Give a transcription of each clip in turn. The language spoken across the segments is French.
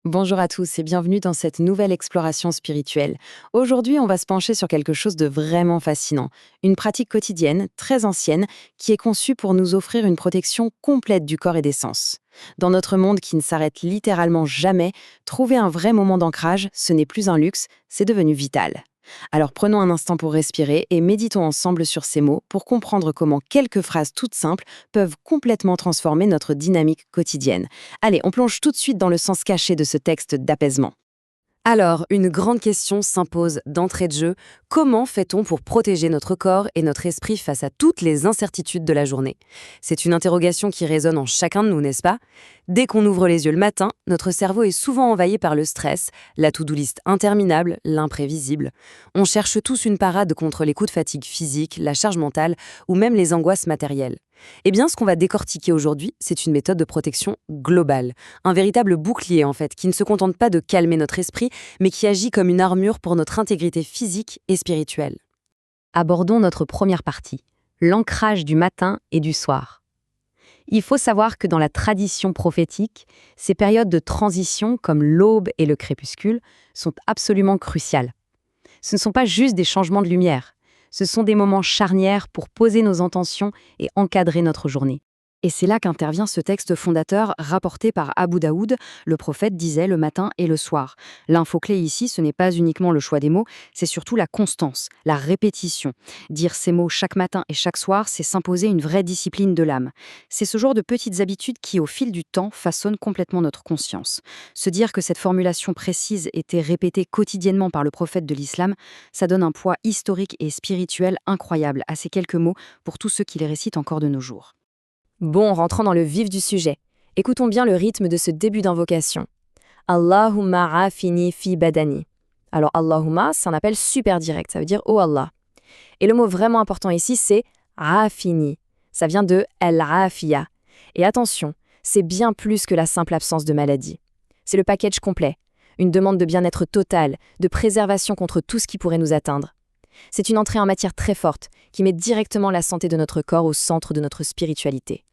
Bonjour à tous et bienvenue dans cette nouvelle exploration spirituelle. Aujourd'hui, on va se pencher sur quelque chose de vraiment fascinant, une pratique quotidienne, très ancienne, qui est conçue pour nous offrir une protection complète du corps et des sens. Dans notre monde qui ne s'arrête littéralement jamais, trouver un vrai moment d'ancrage, ce n'est plus un luxe, c'est devenu vital. Alors prenons un instant pour respirer et méditons ensemble sur ces mots pour comprendre comment quelques phrases toutes simples peuvent complètement transformer notre dynamique quotidienne. Allez, on plonge tout de suite dans le sens caché de ce texte d'apaisement. Alors, une grande question s'impose d'entrée de jeu. Comment fait-on pour protéger notre corps et notre esprit face à toutes les incertitudes de la journée? C'est une interrogation qui résonne en chacun de nous, n'est-ce pas? Dès qu'on ouvre les yeux le matin, notre cerveau est souvent envahi par le stress, la to-do list interminable, l'imprévisible. On cherche tous une parade contre les coups de fatigue physique, la charge mentale ou même les angoisses matérielles. Eh bien, ce qu'on va décortiquer aujourd'hui, c'est une méthode de protection globale. Un véritable bouclier, en fait, qui ne se contente pas de calmer notre esprit, mais qui agit comme une armure pour notre intégrité physique et spirituelle. Abordons notre première partie, l'ancrage du matin et du soir. Il faut savoir que dans la tradition prophétique, ces périodes de transition, comme l'aube et le crépuscule, sont absolument cruciales. Ce ne sont pas juste des changements de lumière. Ce sont des moments charnières pour poser nos intentions et encadrer notre journée. Et c'est là qu'intervient ce texte fondateur rapporté par Abu Daoud. Le prophète disait le matin et le soir. L'info clé ici, ce n'est pas uniquement le choix des mots, c'est surtout la constance, la répétition. Dire ces mots chaque matin et chaque soir, c'est s'imposer une vraie discipline de l'âme. C'est ce genre de petites habitudes qui, au fil du temps, façonnent complètement notre conscience. Se dire que cette formulation précise était répétée quotidiennement par le prophète de l'islam, ça donne un poids historique et spirituel incroyable à ces quelques mots pour tous ceux qui les récitent encore de nos jours. Bon, rentrons dans le vif du sujet. Écoutons bien le rythme de ce début d'invocation. Allahumma afini fi badani. Alors Allahumma, c'est un appel super direct, ça veut dire « Oh Allah ». Et le mot vraiment important ici, c'est « afini ». Ça vient de « al-afiya ». Et attention, c'est bien plus que la simple absence de maladie. C'est le package complet, une demande de bien-être total, de préservation contre tout ce qui pourrait nous atteindre. C'est une entrée en matière très forte, qui met directement la santé de notre corps au centre de notre spiritualité.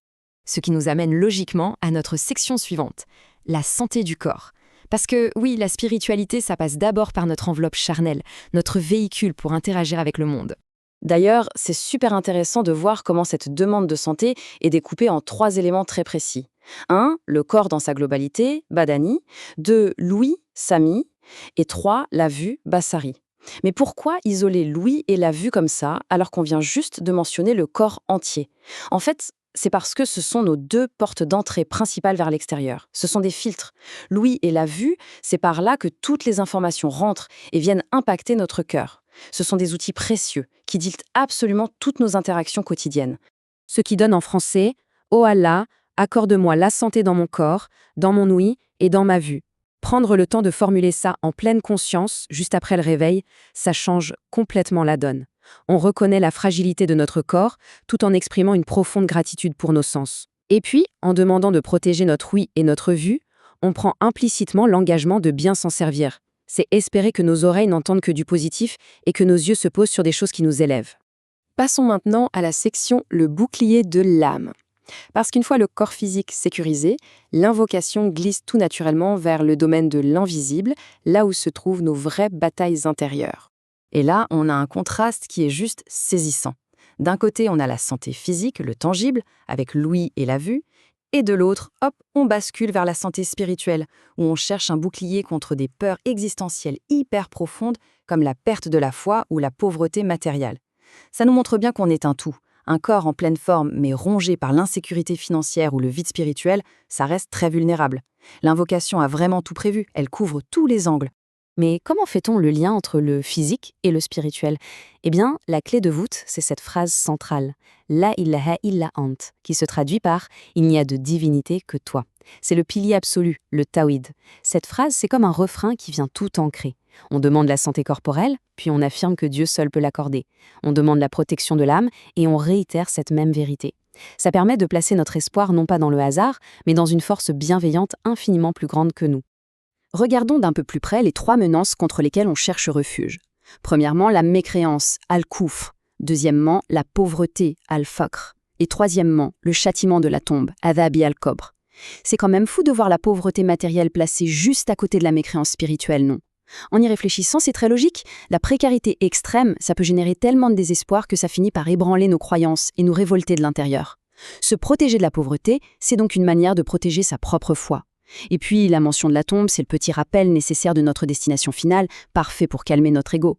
Ce qui nous amène logiquement à notre section suivante, la santé du corps. Parce que oui, la spiritualité, ça passe d'abord par notre enveloppe charnelle, notre véhicule pour interagir avec le monde. D'ailleurs, c'est super intéressant de voir comment cette demande de santé est découpée en 3 éléments très précis. 1. Le corps dans sa globalité, badani. 2. L'ouïe, sami. Et 3. La vue, basari. Mais pourquoi isoler l'ouïe et la vue comme ça, alors qu'on vient juste de mentionner le corps entier? En fait, c'est parce que ce sont nos 2 portes d'entrée principales vers l'extérieur. Ce sont des filtres. L'ouïe et la vue, c'est par là que toutes les informations rentrent et viennent impacter notre cœur. Ce sont des outils précieux qui dictent absolument toutes nos interactions quotidiennes. Ce qui donne en français « Oh Allah, accorde-moi la santé dans mon corps, dans mon ouïe et dans ma vue ». Prendre le temps de formuler ça en pleine conscience, juste après le réveil, ça change complètement la donne. On reconnaît la fragilité de notre corps, tout en exprimant une profonde gratitude pour nos sens. Et puis, en demandant de protéger notre ouïe et notre vue, on prend implicitement l'engagement de bien s'en servir. C'est espérer que nos oreilles n'entendent que du positif et que nos yeux se posent sur des choses qui nous élèvent. Passons maintenant à la section « Le bouclier de l'âme ». Parce qu'une fois le corps physique sécurisé, l'invocation glisse tout naturellement vers le domaine de l'invisible, là où se trouvent nos vraies batailles intérieures. Et là, on a un contraste qui est juste saisissant. D'un côté, on a la santé physique, le tangible, avec l'ouïe et la vue, et de l'autre, hop, on bascule vers la santé spirituelle, où on cherche un bouclier contre des peurs existentielles hyper profondes, comme la perte de la foi ou la pauvreté matérielle. Ça nous montre bien qu'on est un tout. Un corps en pleine forme, mais rongé par l'insécurité financière ou le vide spirituel, ça reste très vulnérable. L'invocation a vraiment tout prévu, elle couvre tous les angles. Mais comment fait-on le lien entre le physique et le spirituel? Eh bien, la clé de voûte, c'est cette phrase centrale, « La ilaha illa ant », qui se traduit par « Il n'y a de divinité que toi ». C'est le pilier absolu, le tawhid. Cette phrase, c'est comme un refrain qui vient tout ancrer. On demande la santé corporelle, puis on affirme que Dieu seul peut l'accorder. On demande la protection de l'âme, et on réitère cette même vérité. Ça permet de placer notre espoir non pas dans le hasard, mais dans une force bienveillante infiniment plus grande que nous. Regardons d'un peu plus près les 3 menaces contre lesquelles on cherche refuge. Premièrement, la mécréance, al-koufr. Deuxièmement, la pauvreté, al-faqr. Et troisièmement, le châtiment de la tombe, adhabi al-kobr. C'est quand même fou de voir la pauvreté matérielle placée juste à côté de la mécréance spirituelle, non? En y réfléchissant, c'est très logique. La précarité extrême, ça peut générer tellement de désespoir que ça finit par ébranler nos croyances et nous révolter de l'intérieur. Se protéger de la pauvreté, c'est donc une manière de protéger sa propre foi. Et puis, la mention de la tombe, c'est le petit rappel nécessaire de notre destination finale, parfait pour calmer notre ego.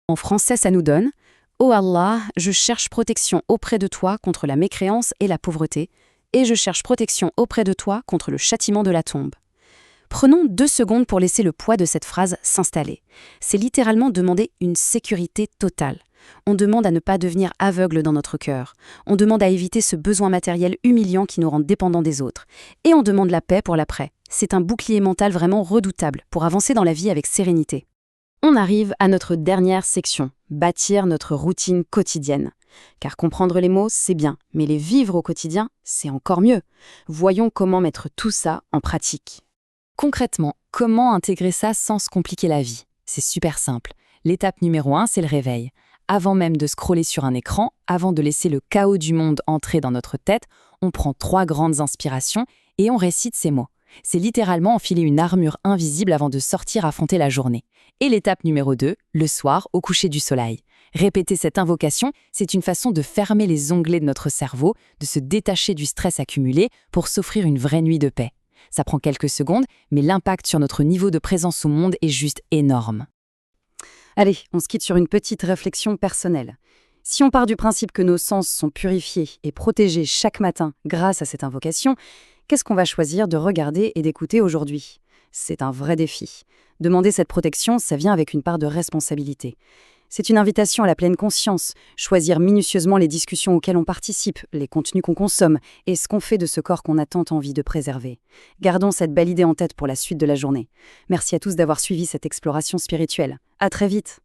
En français, ça nous donne « Ô Allah, je cherche protection auprès de toi contre la mécréance et la pauvreté, et je cherche protection auprès de toi contre le châtiment de la tombe. » Prenons 2 secondes pour laisser le poids de cette phrase s'installer. C'est littéralement demander une sécurité totale. On demande à ne pas devenir aveugle dans notre cœur. On demande à éviter ce besoin matériel humiliant qui nous rend dépendants des autres. Et on demande la paix pour l'après. C'est un bouclier mental vraiment redoutable pour avancer dans la vie avec sérénité. On arrive à notre dernière section, bâtir notre routine quotidienne. Car comprendre les mots, c'est bien, mais les vivre au quotidien, c'est encore mieux. Voyons comment mettre tout ça en pratique. Concrètement, comment intégrer ça sans se compliquer la vie? C'est super simple. L'étape numéro 1, c'est le réveil. Avant même de scroller sur un écran, avant de laisser le chaos du monde entrer dans notre tête, on prend 3 grandes inspirations et on récite ces mots. C'est littéralement enfiler une armure invisible avant de sortir affronter la journée. Et l'étape numéro 2, le soir, au coucher du soleil. Répéter cette invocation, c'est une façon de fermer les onglets de notre cerveau, de se détacher du stress accumulé pour s'offrir une vraie nuit de paix. Ça prend quelques secondes, mais l'impact sur notre niveau de présence au monde est juste énorme. Allez, on se quitte sur une petite réflexion personnelle. Si on part du principe que nos sens sont purifiés et protégés chaque matin grâce à cette invocation, qu'est-ce qu'on va choisir de regarder et d'écouter aujourd'hui? C'est un vrai défi. Demander cette protection, ça vient avec une part de responsabilité. C'est une invitation à la pleine conscience, choisir minutieusement les discussions auxquelles on participe, les contenus qu'on consomme et ce qu'on fait de ce corps qu'on a tant envie de préserver. Gardons cette belle idée en tête pour la suite de la journée. Merci à tous d'avoir suivi cette exploration spirituelle. À très vite!